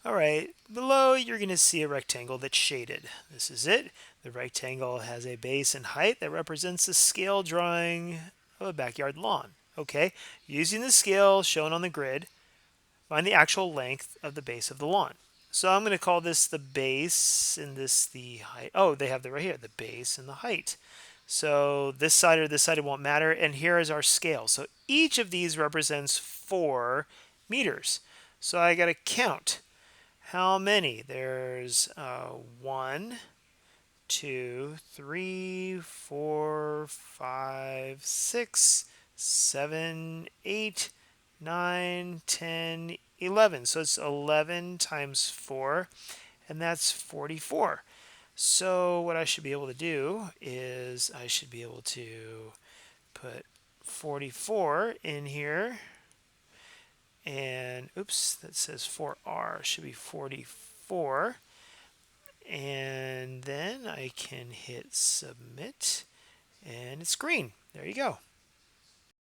All right, below you're going to see a rectangle that's shaded. This is it. The rectangle has a base and height that represents the scale drawing of a backyard lawn. Okay, using the scale shown on the grid, find the actual length of the base of the lawn. So I'm going to call this the base and this the height. Oh, they have it right here, the base and the height. So this side or this side, it won't matter. And here is our scale. So each of these represents 4 meters. So I got to count how many. There's 1, 2, 3, 4, 5, 6, 7, 8, 9, 10, 11. So it's 11 times 4, and that's 44. So what I should be able to do is I should be able to put 44 in here. And oops, that says 4R. Should be 44. And then I can hit submit, and it's green. There you go.